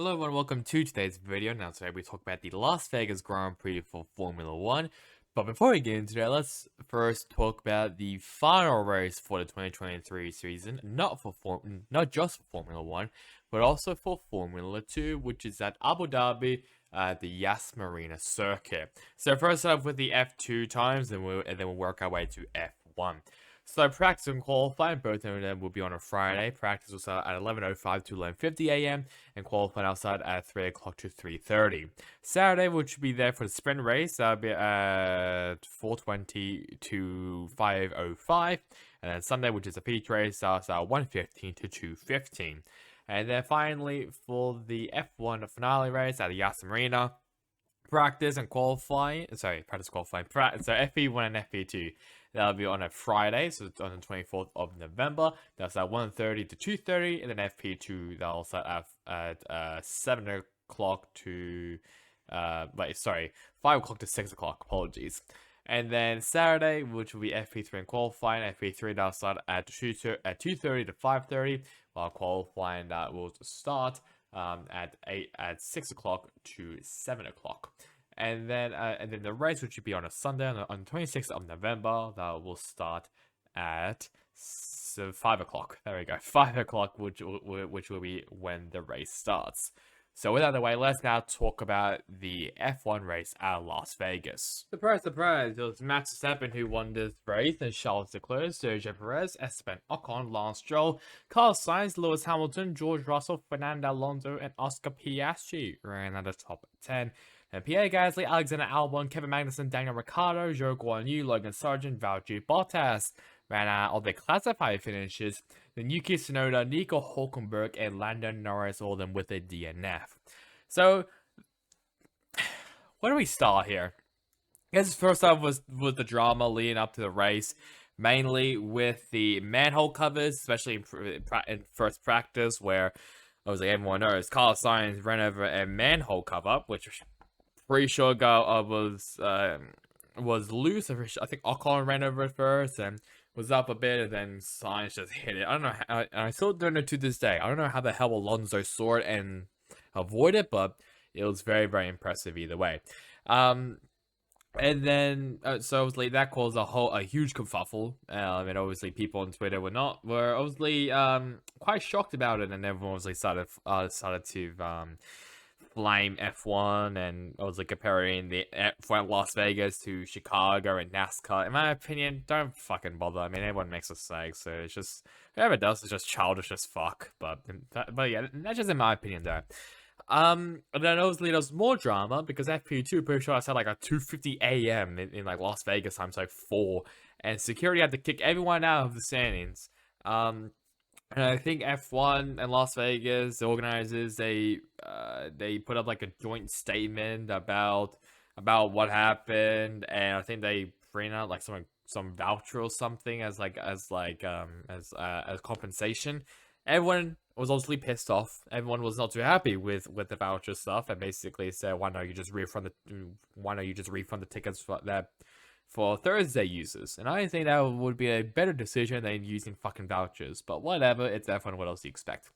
Hello everyone, welcome to today's video. Now today we talk about the Las Vegas Grand Prix for Formula 1. But before we get into that, let's first talk about the final race for the 2023 season. Not just for Formula 1, but also for Formula 2, which is at Abu Dhabi at the Yas Marina circuit. So first off with the F2 times, and then we'll work our way to F1. So practice and qualifying, both of them will be on a Friday. Practice will start at 11:05 to 11:50 a.m. and qualifying outside at 3 o'clock to 3:30. Saturday, which will be there for the sprint race, that'll be at 4:20 to 5:05. And then Sunday, which is a feature race, starts at 1:15 to 2:15. And then finally, for the F1 finale race at the Yas Marina, practice qualifying. So FP1 and FP2. That'll be on a Friday, so it's on the 24th of November. That's at 1:30 to 2:30, and then FP2 that'll start at 7 o'clock to 5 o'clock to 6 o'clock. Apologies. And then Saturday, which will be FP3 and qualifying. FP3 that'll start at 2:30 to 5:30, while qualifying that will start at 6 o'clock to 7 o'clock. And then the race, which should be on a Sunday on the 26th of November, that will start at 5 o'clock. There we go, 5 o'clock, which will be when the race starts. So with that out of the way, let's now talk about the F1 race at Las Vegas. Surprise, surprise, it was Max Verstappen who won this race, and Charles Leclerc, Sergio Perez, Esteban Ocon, Lance Stroll, Carlos Sainz, Lewis Hamilton, George Russell, Fernando Alonso, and Oscar Piastri ran at the top 10. And Pierre Gasly, Alexander Albon, Kevin Magnussen, Daniel Ricciardo, Zhou Guanyu, Logan Sargent, Valtteri Bottas ran out of the classified finishes. Then Yuki Tsunoda, Nico Hulkenberg, and Lando Norris, all of them with a DNF. So, where do we start here? I guess first off was the drama leading up to the race, mainly with the manhole covers, especially in first practice, where obviously everyone knows Carlos Sainz ran over a manhole cover, which pretty sure was loose. I think Ocon ran over it first and was up a bit, and then Sainz just hit it. I don't know. I still don't know to this day. I don't know how the hell Alonso saw it and avoided it, but it was very, very impressive either way. And then so obviously that caused a huge kerfuffle. And obviously people on Twitter were obviously quite shocked about it, and everyone obviously started to blame F1 and obviously comparing the F1 Las Vegas to Chicago and NASCAR. In my opinion, don't fucking bother. I mean, everyone makes mistakes, so it's just whoever does is just childish as fuck. But yeah, that's just in my opinion though. And then obviously there's more drama because FP2 pretty sure I said like at 2:50 a.m. in like Las Vegas time, so like 4, and security had to kick everyone out of the standings. And I think F1 and Las Vegas, the organizers, they put up like a joint statement about what happened, and I think they bring out like some voucher or something as compensation. Everyone was obviously pissed off. Everyone was not too happy with the voucher stuff, and basically said, why don't you just refund the tickets for Thursday users? And I think that would be a better decision than using fucking vouchers. But whatever, it's F1. What else do you expect?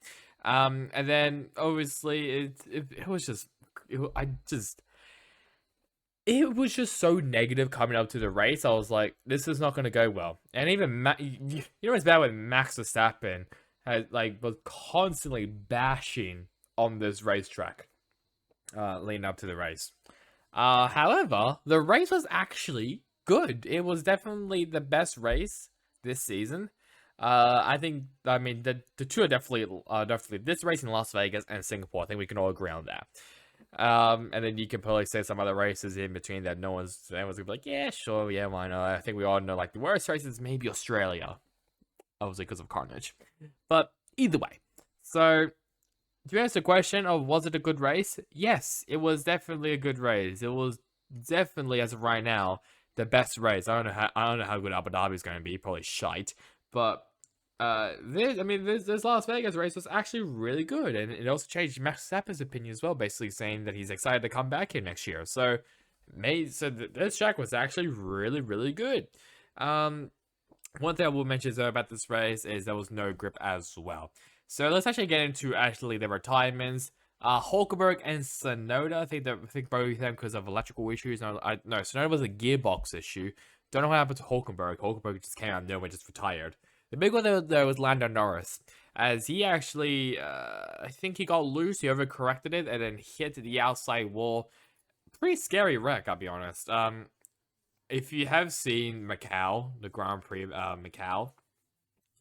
And then obviously it was just so negative coming up to the race. I was like, this is not going to go well. And even you know what's bad with Max Verstappen was constantly bashing on this racetrack leading up to the race. However, the race was actually good. It was definitely the best race this season. I mean, the two are definitely this race in Las Vegas and Singapore. I think we can all agree on that. And then you can probably say some other races in between that everyone's gonna be like, yeah, sure, yeah, why not? I think we all know like the worst races maybe Australia, obviously because of carnage. But either way, so to answer the question of was it a good race? Yes, it was definitely a good race. It was definitely, as of right now, the best race. I don't know how good Abu Dhabi is going to be. Probably shite. But this Las Vegas race was actually really good, and it also changed Max Verstappen's opinion as well, basically saying that he's excited to come back here next year. So this track was actually really, really good. One thing I will mention though about this race is there was no grip as well. So let's actually get into the retirements. Hulkenberg and Sonoda, I think both of them because of electrical issues. No, Sonoda was a gearbox issue. Don't know what happened to Hulkenberg. Hulkenberg just came out of nowhere, just retired. The big one though was Lando Norris, as he actually, I think he got loose, he overcorrected it, and then hit the outside wall. Pretty scary wreck, I'll be honest. If you have seen Macau, the Grand Prix, Macau,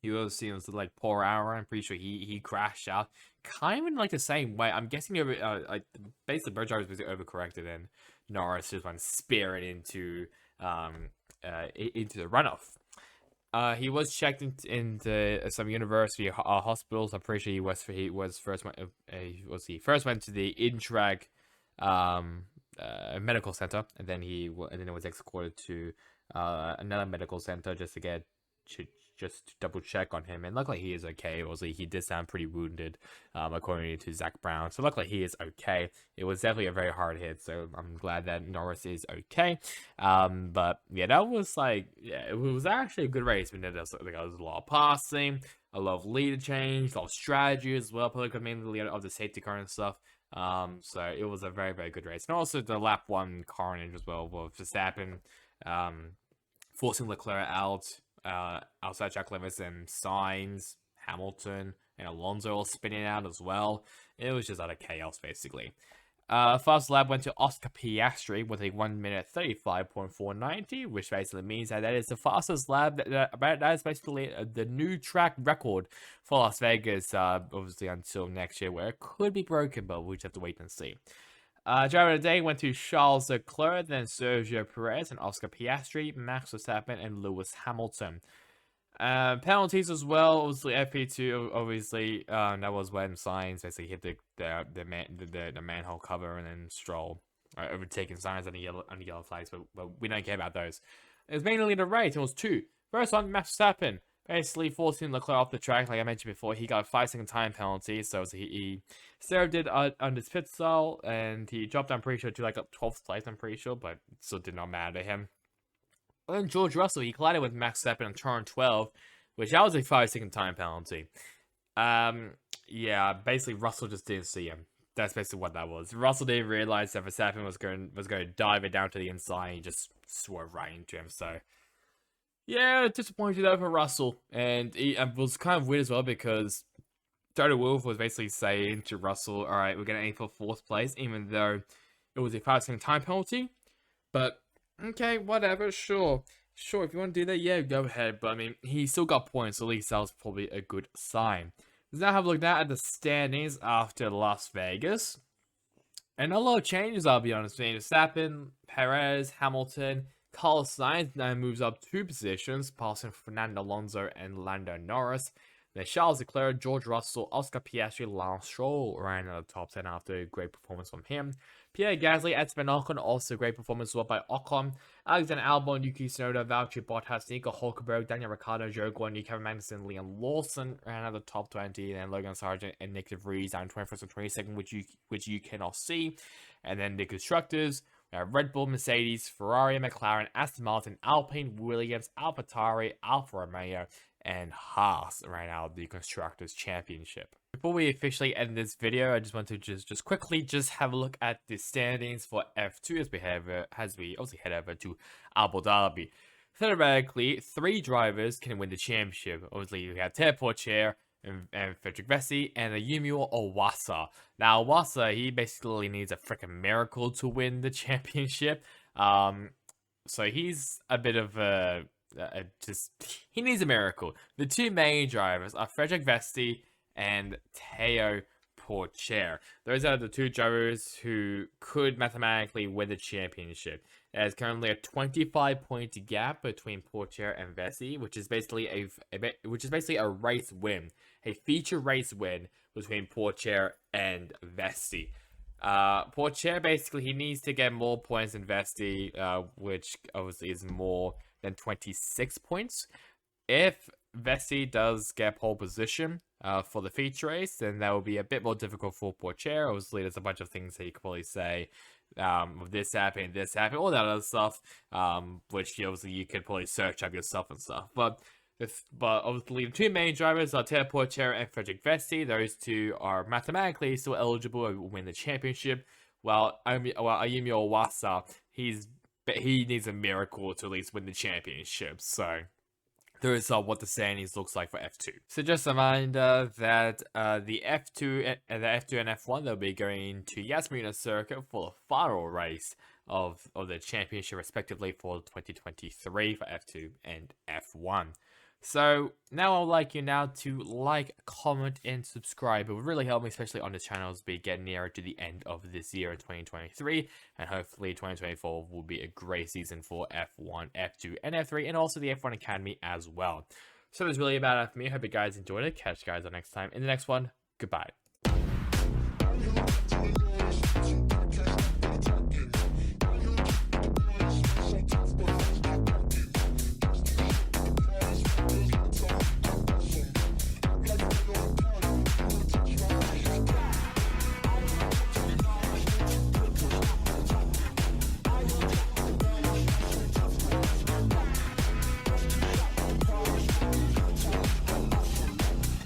you will see it was like poor hour. I'm pretty sure he crashed out, kind of in like the same way. I'm guessing like basically both drivers was overcorrected, and Norris just went spearing into the runoff. He was checked into some university hospitals. I'm pretty sure he was first went to the in-track medical center, and then it was escorted to another medical center just to double check on him. And luckily he is okay. Obviously he did sound pretty wounded, according to Zach Brown. So luckily he is okay. It was definitely a very hard hit, so I'm glad that Norris is okay. But yeah, that was it was actually a good race. There was a lot of passing, a lot of leader change, a lot of strategy as well, probably mainly of the safety car and stuff. So it was a very, very good race. And also the lap 1 carnage as well, with Verstappen forcing Leclerc out, outside track limits, and Sainz, Hamilton, and Alonso all spinning out as well. It was just utter chaos, basically. Fast lap went to Oscar Piastri with a 1 minute 35.490, which basically means that is the fastest lap. That is basically the new track record for Las Vegas, obviously until next year, where it could be broken, but we'll just have to wait and see. Driver of the day went to Charles Leclerc, then Sergio Perez, and Oscar Piastri, Max Verstappen, and Lewis Hamilton. Penalties as well. Obviously, FP2. Obviously, that was when Sainz basically hit the manhole cover, and then Stroll overtaking Sainz on the yellow flags. But we don't care about those. It was mainly the race. It was 2. First one, Max Verstappen basically forcing Leclerc off the track. Like I mentioned before, he got a 5-second time penalty, so he served it on his pit stall, and he dropped, I'm pretty sure, to like a 12th place. I'm pretty sure, but it still did not matter to him. And then George Russell, he collided with Max Verstappen on turn 12, which that was a 5-second time penalty. Yeah, basically Russell just didn't see him. That's basically what that was. Russell didn't realize that Verstappen was going to dive it down to the inside, and he just swerved right into him. So yeah, disappointed over Russell, and it was kind of weird as well because Toto Wolff was basically saying to Russell, "All right, we're going to aim for 4th place, even though it was a 5-second time penalty." But okay, whatever, sure. If you want to do that, yeah, go ahead. But I mean, he still got points, so at least that was probably a good sign. Let's now have a look now at the standings after Las Vegas. And a lot of changes, I'll be honest. Verstappen, Perez, Hamilton, Carlos Sainz now moves up 2 positions, passing Fernando Alonso and Lando Norris. Then Charles Leclerc, George Russell, Oscar Piastri, Lance Stroll ran out of the top 10 after a great performance from him. Pierre Gasly, Esteban Ocon, also great performance as well by Ocon. Alexander Albon, Yuki Tsunoda, Valtteri Bottas, Nico Hulkenberg, Daniel Ricciardo, Joe Guan, Kevin Magnussen, Liam Lawson ran out of the top 20. And Logan Sargent and Nick DeVries down 21st and 22nd, which you cannot see. And then the constructors, Red Bull, Mercedes, Ferrari, McLaren, Aston Martin, Alpine, Williams, AlphaTauri, Alfa Romeo, and Haas ran out of the Constructors' Championship. Before we officially end this video, I just want to just quickly have a look at the standings for F2 as we obviously head over to Abu Dhabi. Theoretically, 3 drivers can win the championship. Obviously, you have Teo Pourchaire and Frederick Vessi and Ayumu Owasa. Now, Owasa, he basically needs a freaking miracle to win the championship. So he's a bit of a he needs a miracle. The 2 main drivers are Frederick Vesti and Teo Pourchaire. Those are the 2 drivers who could mathematically win the championship. There's currently a 25-point gap between Pourchaire and Vesti, which is basically a race win, a feature race win between Pourchaire and Vesti. Pourchaire, basically, he needs to get more points than Vesti, which obviously is more than 26 points. If Vesti does get pole position for the feature race, then that will be a bit more difficult for Pourchaire. Obviously, there's a bunch of things that you could probably say, this happened, all that other stuff, which obviously you could probably search up yourself and stuff. But But obviously, the two main drivers are Teo Porchero and Frederick Vesti. Those two are mathematically still eligible to win the championship. While Ayumi Owasa, he needs a miracle to at least win the championship. So there is what the standings looks like for F2. So just a reminder that the F2 and F1 they'll be going to Yas Marina Circuit for the final race of the championship respectively for 2023 for F2 and F1. So now I'd like you now to like, comment, and subscribe. It would really help me, especially on the channel as we get nearer to the end of this year in 2023. And hopefully 2024 will be a great season for F1, F2, and F3, and also the F1 Academy as well. So that's really about it for me. I hope you guys enjoyed it. Catch you guys on next time in the next one. Goodbye.